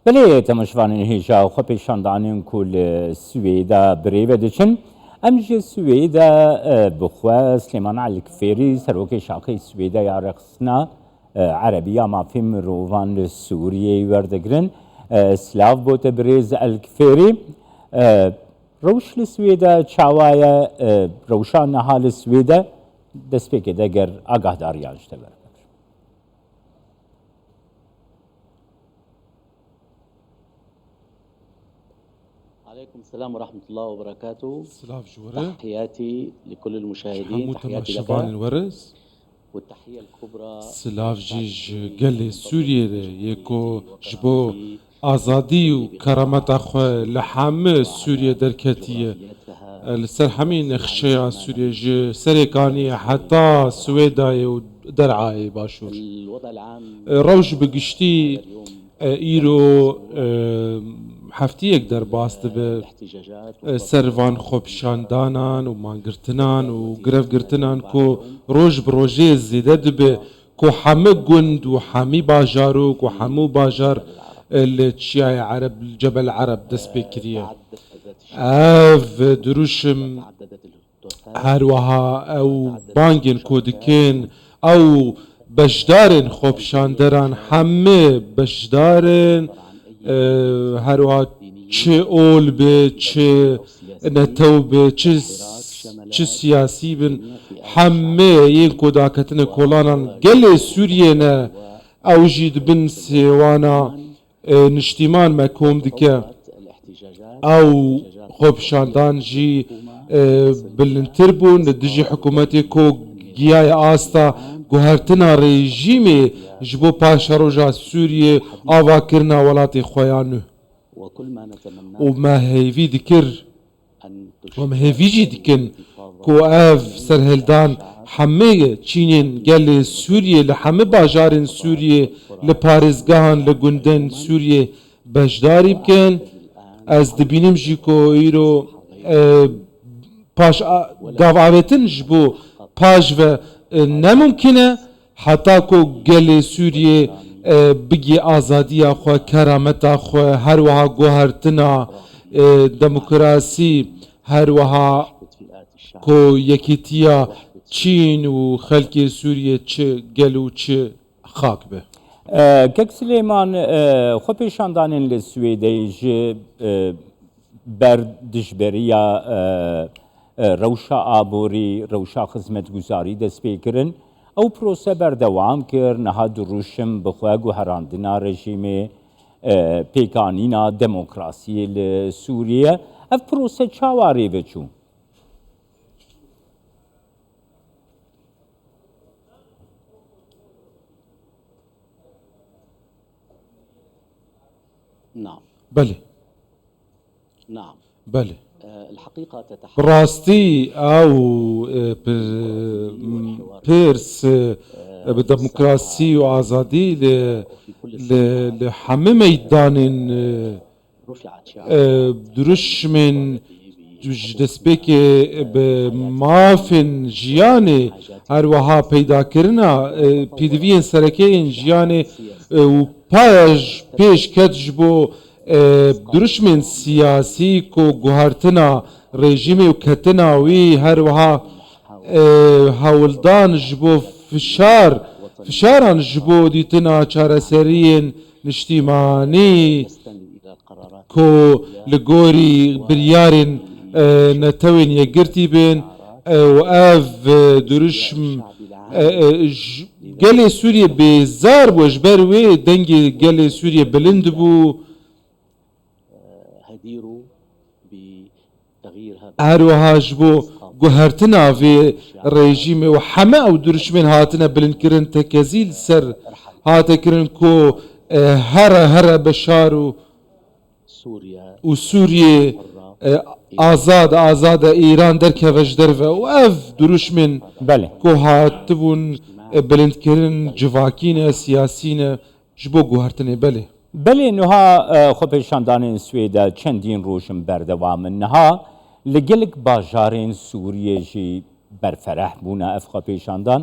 بله تماشوانین هیچا خو پیشاندانین کل سویدا بریو دچن امجی سویدا بخوا سلیمان علی کفیری سروک شاخی سویدا یا رقصنا عربیه ما فيلم روان سوریه وردگرن سلاف بوت بریز الکفیری روش لسویدا چاوایا روشان نهال سویدا دست پیک دگر آگاه داریان شتبر عليكم السلام ورحمة الله وبركاته. سلاف جورة تحياتي لكل المشاهدين، حمو تحياتي تماشفان لك الورز والتحية الكبرى سلاف جيج قلي سوريا يكو جبو آزادي و كرامت أخو لحام سوريا دركتية السر حمين اخشيا سوريا جي سريكانية حتى سويدا ودرعاي باشور الوضع العام روش بقشتي ايرو هفتیەک دەرباست بە سەروان خۆپیشاندانان و مانگرتنان و گرەوگرتنان کۆ ڕۆژ بڕۆژێ زیدە دەبێ کۆ هەمە گوند و هەمی باژار و کۆ هەموو باژار لە چیای عەرب جەبەل عەرب دەست پێ کردیە ئەڤ دروشم هەروەها ئەو بانگên کۆ دکەن ئەو بەشدارن خۆپیشاندەران هەمێ بەشدارن هەروەها چه ئۆل بێ چه نەتەو بێ چ سیاسی بن هەمێ یەن کۆداکەتنە کۆڵانان گەلێ سووریێنە ئەو ژی دبن سێوانە نیشتیمان مە کۆم دکە ئەو خۆپیشاندان ژی بلندتر بوون لە دژی حکوومەتێک کۆ گیایە ئاستا گوهرتنا رژیمê ji bo paşa roja Sûriyê avakirina welatê xweyan û me hêvî dikir û me hêvî jî dikin ku ev serhildan hemê çînên gelê Sûriyê li hemî bajarên Sûriyê li parêzgehan li gundên Sûriyê beşdarî bikin ez dibînim jî ku îro paş gavavêtin ji bo paş ve nemumkin e heta ku gelê Sûriyê bigî azadiya xwe kerameta xwe herwiha guhertina demokrasî herwiha ku yekîtiya Çîn û xelkê Sûriyê çi gel û çi xak be. Kek Süleyman xwe pêşandanên li Swêdeyê ji berdijberiya rewşa aborî rewşa xizmetguzarî dest pê kirin ew prose berdewam kir niha dirûşim bi xwe guherandina rejîmê pêkanîna demokrasiyê li Sûriye ev prose çawarê veçû نعم بله نعم بله الحقيقة تتحدث براستي او بيرس بديمقراطية وآزادي لحمي ميدان درش من دسبك بمافن جياني هروها پیدا کرنا پیدوین سرکین جیاني و پیش کتجبو درشمن سیاسی کو گوهرتنا رژیمی و کتنا وی هروها هولدان جبو فشاران جبو دیتنا چارەسەریên نیشتیمانی کو لگوری بریارên نەتەوێن یەکگرتی بن و ev درشم gelê Sûriye bêzar bû ji ber wê dengê gelê Sûriye bilind bû هەروەها ji bo guhertina vê rejîmê û heme ew dirûjmên hatine bilindkirin tekezî li ser hate kirin ku here Beşar û Sûriyê azad îran derkeve ji derve û ev dirûjmên ku hatibûn bilindkirin civakî ne siyasî ne ji bo guhertinê belê بله نها خۆپێشاندانên Swêde çendîn rojin berdewamin niha li gelek bajarên Sûriyê jî berfereh bûne ev xwepêşandan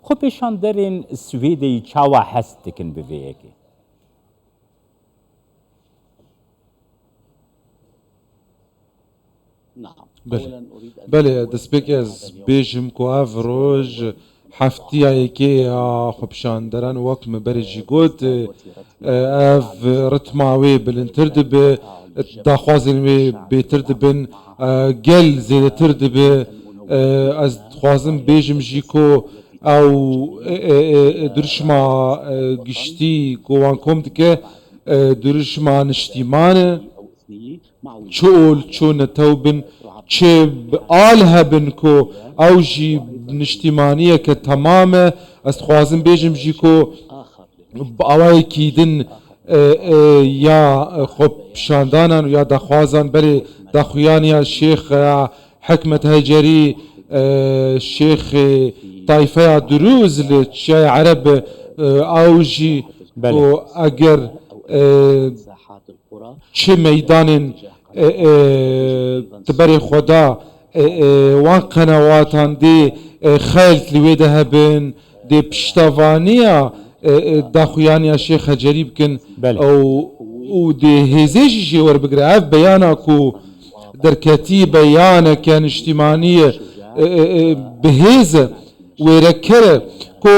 xwepêşanderên Swêdeyî çawa hest dikin bi vê yekê نعم. بله أولا أريد أن بله دەستپێک ez bêjim ku ev roj heftiyayekê ya xwepşanderan wek me berê jî got ev ritma wê bilintir dibe daxwazên wê bêtir dibin gel zêdetir dibe ez dixwazim bêjim jî ku ew duruşma giştî ku wan kom dike duruşma niştîman e çi ol çû netewbin çi bi al hebin ku ew jî niştîmaniyeke temam e ez dixwazim bêjim jî ku bi awayekî din ya xwepşandanan ya daxwazan berê daxuyaniya Şêx Hikmet Hecerî Şêxê tayfeya Durûz li Çiyaya Ereb ew jî ku eger çi meydanên تبري خدا وان قنواتان دي خيلت لوي ده هبن دي بشتافانيا داخويانيا شيخ هجري بكن او دي هزيجي جي ور بقراف بيانا كو دركتي بيانا كان اجتماعية بهيزة ويركره كو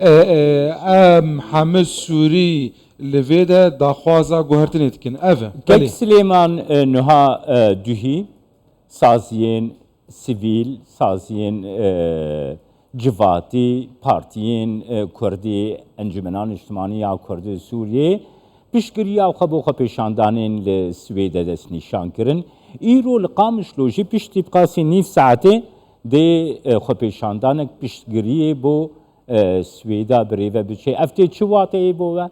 ام حمس سوري لفيدا داخوازا گوهرتنی دکن اوه Kek Süleyman nuha duhi saziyên sivîl, saziyên civati, partiyên Kurdî, Encümenan İçtimani ya Kurdî Sûriyê piştgiriya xwe bo xwepêşandanên li Swêdê dest nîşan kirin. Îro li Qamişlo jî piştî qasî nîv saetê dê xwepêşandanek piştgiriyê bo Swêda birêve biçe. Ev tê çi wateyê bo we?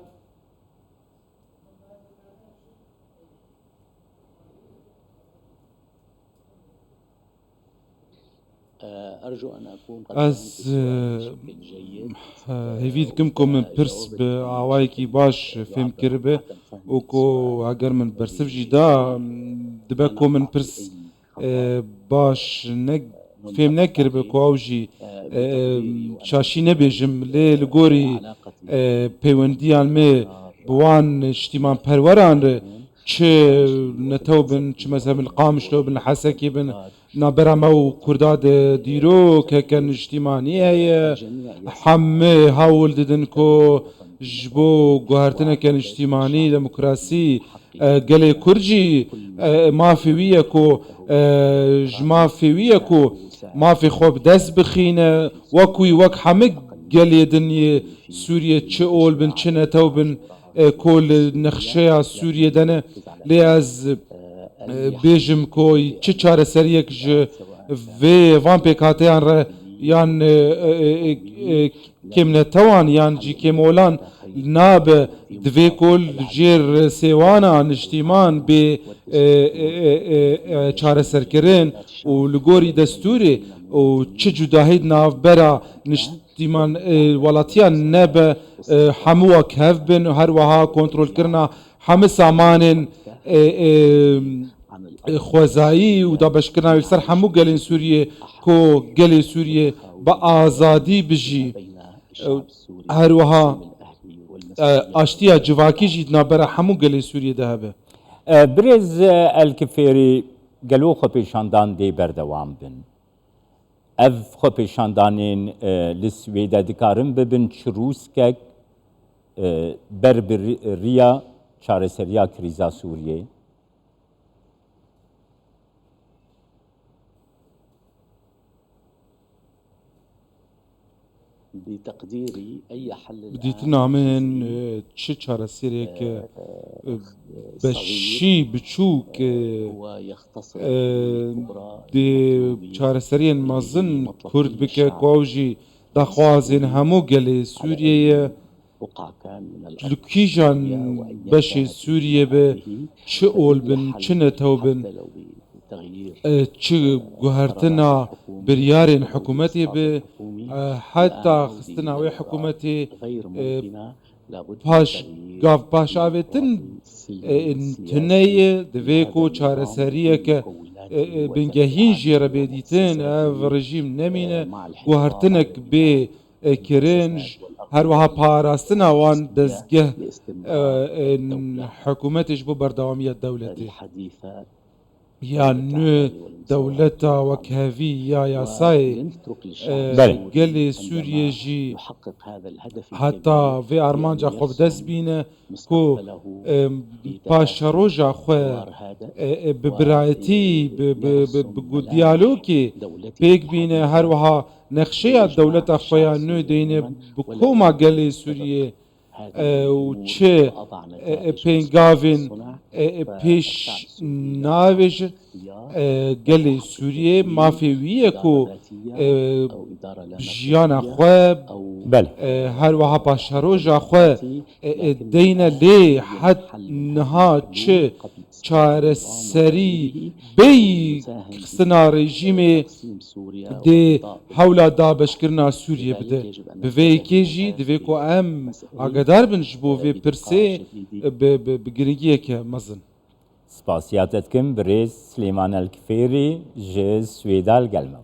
أرجو أن أكون قد از هیوید کم کو من پرس به آوایی کی باش فهم کرده و کو اگر من برسف جدا دبا کو من پرس باش نگ فهم نکرده کو اوجی شاشی نبیجم لی لگوری پیوندیان می بوان اجتماع پروران چه نتوبن چه مثلا القامش لو بن حسكي بن نابرمو كرداد ديرو كان اجتماعية حم هاول ددنكو جبو جوهرتنا كان اجتماعي ديمقراسي قال كرجي ما في وياكو ما في وياكو ما في خوب دس بخينه وكوي وك حمق قال دنيا سوريا تشول بن تشنا توبن كل نخشيا سوريا دنا لياز بيجم كوي چه چاره سريك ج في وان بيكاتيان ر يان كم نتوان يان جي كمولان ناب دوي كل جير سيوانا نشتيمان ب چاره سركرين و لغوري دستوري و چه جداهيد ناف برا نشتيمان ولاتيان نب حموه كهف بن هر وها كنترول كرنا حم سامانن خوزایی و دابشکرنا سر همو گلین سوریه کو گلی سوریه با آزادی بجی هر وها آشتیا جواکی جید نابرا همو گلی سوریه ده به برز الکفری گلو خپیشاندان دی بردوام بن ev xwepêşandanên li Swêdê dikarin bibin çirûskek ber bi riya çareseriya krîza Sûriyê. بتقديري أي حل بديتنا من چه چارەسەرێک بەشی بچووک دێ چارەسەریان مەزن کورد بکە کواژی داخوازێن هەموو گەلێ سووریەیە لکیژان بەشێ سووریە بە چ ئۆل بن چ نەتەو بن چ گوهرتنا بریارên حکوومەتê bi heta xistina wê حکوومەtê paş gav paşavêtin tuneyê divê ku çareseriyeke bingehîn jê re bêdîtin ev rejîm nemîne guhertinek bê kirin her wiha parastina wan dezgeh حکوومەtê ji bo berdewamiya dewletê يا نو دولتا وكهفي يا ياساي ونترك بله. للشعب قال سوريا جي يحقق هذا الهدف حتى في أرمانجا خوب دست بينا كو باشا روجا خو ببرايتي بديالوكي بيك بينا هروها نخشية دولتا خويا نو دينا بكوما قال سوريا وچه پینگاوین پیش ناویج گلی سوریه مافیویه کو جیانا خواب بله هر وها پاشاروجا خواه دینا لی حد نها چه چاره سری بی خستنا رژیم دی حولا دابش کرنا سوریه بده بوی کیجی دوی کو ام آگدار بنش بو وی پرسه بگرنگیه که مزن سپاسیاتتکم برێز سلێمان ئەلکفێری ji Swêdal gelme.